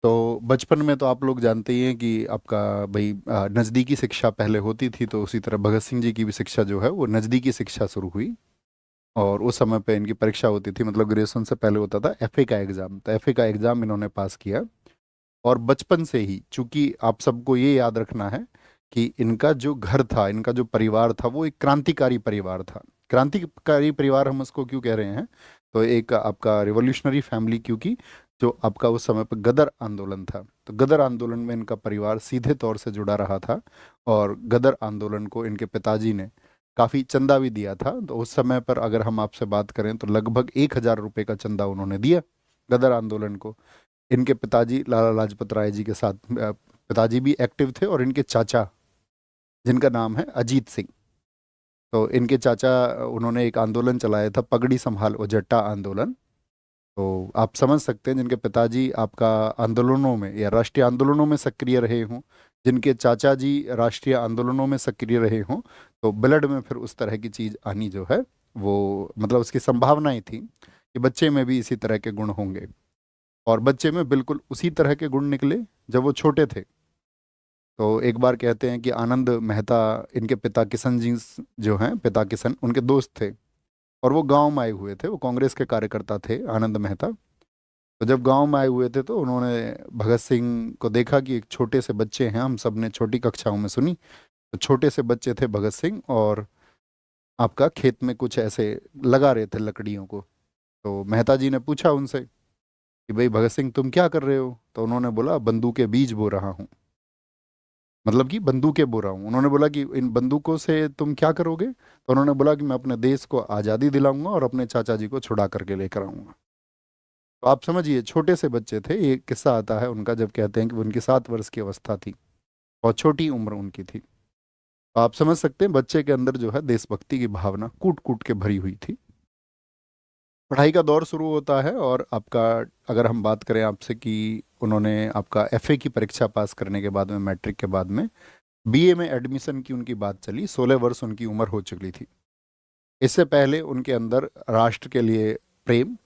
तो बचपन में तो आप लोग जानते ही हैं कि आपका भाई नज़दीकी शिक्षा पहले होती थी, तो उसी तरह भगत सिंह जी की भी शिक्षा जो है वो नज़दीकी शिक्षा शुरू हुई। और उस समय पे इनकी परीक्षा होती थी, मतलब ग्रेजुएशन से पहले होता था एफए का एग्ज़ाम, तो एफए का एग्ज़ाम इन्होंने पास किया। और बचपन से ही, चूंकि आप सबको ये याद रखना है कि इनका जो घर था, इनका जो परिवार था, वो एक क्रांतिकारी परिवार था। क्रांतिकारी परिवार हम उसको क्यों कह रहे हैं, तो एक आपका रिवॉल्यूशनरी फैमिली, क्योंकि जो आपका उस समय पर गदर आंदोलन था, तो गदर आंदोलन में इनका परिवार सीधे तौर से जुड़ा रहा था। और गदर आंदोलन को इनके पिताजी ने काफ़ी चंदा भी दिया था। तो उस समय पर अगर हम आपसे बात करें तो लगभग 1,000 रुपये का चंदा उन्होंने दिया गदर आंदोलन को। इनके पिताजी लाला लाजपत राय जी के साथ पिताजी भी एक्टिव थे, और इनके चाचा जिनका नाम है अजीत सिंह, तो इनके चाचा उन्होंने एक आंदोलन चलाया था, पगड़ी संभाल ओ जट्टा आंदोलन। तो आप समझ सकते हैं, जिनके पिताजी आपका आंदोलनों में या राष्ट्रीय आंदोलनों में सक्रिय रहे हों, जिनके चाचा जी राष्ट्रीय आंदोलनों में सक्रिय रहे हों, तो ब्लड में फिर उस तरह की चीज़ आनी जो है वो, मतलब उसकी संभावनाएं थी कि बच्चे में भी इसी तरह के गुण होंगे। और बच्चे में बिल्कुल उसी तरह के गुण निकले जब वो छोटे थे। तो एक बार कहते हैं कि आनंद मेहता, इनके पिता किशन जी जो हैं, पिता किशन उनके दोस्त थे, और वो गांव में आए हुए थे, वो कांग्रेस के कार्यकर्ता थे आनंद मेहता। तो जब गांव में आए हुए थे तो उन्होंने भगत सिंह को देखा कि एक छोटे से बच्चे हैं, हम सब ने छोटी कक्षाओं में सुनी, तो छोटे से बच्चे थे भगत सिंह, और आपका खेत में कुछ ऐसे लगा रहे थे लकड़ियों को। तो मेहता जी ने पूछा उनसे कि भाई भगत सिंह तुम क्या कर रहे हो, तो उन्होंने बोला बंदूक के बीज बो रहा हूँ, मतलब कि बंदूकें बो रहा हूँ। उन्होंने बोला कि इन बंदूकों से तुम क्या करोगे, तो उन्होंने बोला कि मैं अपने देश को आज़ादी दिलाऊंगा और अपने चाचा जी को छुड़ा करके लेकर आऊंगा। तो आप समझिए, छोटे से बच्चे थे। ये किस्सा आता है उनका जब कहते हैं कि उनकी 7 वर्ष की अवस्था थी और छोटी उम्र उनकी थी। तो आप समझ सकते हैं बच्चे के अंदर जो है देशभक्ति की भावना कूट कूट के भरी हुई थी। पढ़ाई का दौर शुरू होता है, और आपका अगर हम बात करें आपसे कि उन्होंने आपका एफए की परीक्षा पास करने के बाद में, मैट्रिक के बाद में बीए में एडमिशन की उनकी बात चली। 16 वर्ष उनकी उम्र हो चुकी थी। इससे पहले उनके अंदर राष्ट्र के लिए प्रेम,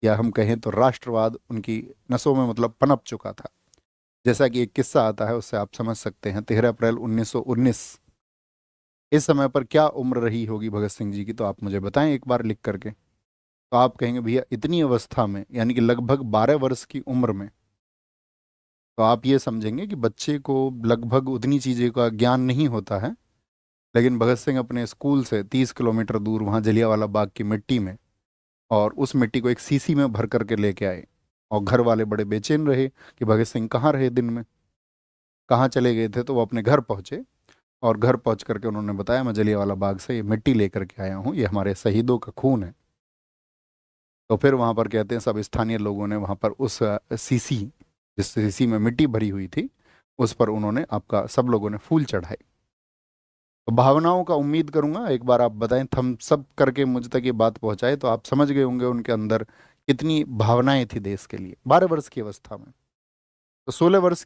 या हम कहें तो राष्ट्रवाद, उनकी नसों में मतलब पनप चुका था। जैसा कि एक किस्सा आता है, उससे आप समझ सकते हैं। 13 अप्रैल 1919, इस समय पर क्या उम्र रही होगी भगत सिंह जी की, तो आप मुझे बताएं एक बार लिख करके। तो आप कहेंगे भैया इतनी अवस्था में, यानी कि लगभग 12 वर्ष की उम्र में, तो आप ये समझेंगे कि बच्चे को लगभग उतनी चीज़ें का ज्ञान नहीं होता है। लेकिन भगत सिंह अपने स्कूल से 30 किलोमीटर दूर वहाँ जलियांवाला बाग की मिट्टी में, और उस मिट्टी को एक सीसी में भर करके लेके आए। और घर वाले बड़े बेचैन रहे कि भगत सिंह कहाँ रहे, दिन में कहाँ चले गए थे। तो वो अपने घर पहुँचे, और घर पहुँच करके उन्होंने बताया मैं जलियांवाला बाग से ये मिट्टी लेकर के आया हूँ, ये हमारे शहीदों का खून है। तो फिर वहाँ पर कहते हैं सब स्थानीय लोगों ने वहाँ पर उस सीसी, जिस सीसी में मिट्टी भरी हुई थी, उस पर उन्होंने आपका सब लोगों ने फूल चढ़ाए। तो भावनाओं का उम्मीद करूंगा एक बार आप बताएं, थम सब करके मुझ तक ये बात पहुंचाए, तो आप समझ गए होंगे उनके अंदर कितनी भावनाएं थी देश के लिए 12 वर्ष की अवस्था में। तो 16 वर्ष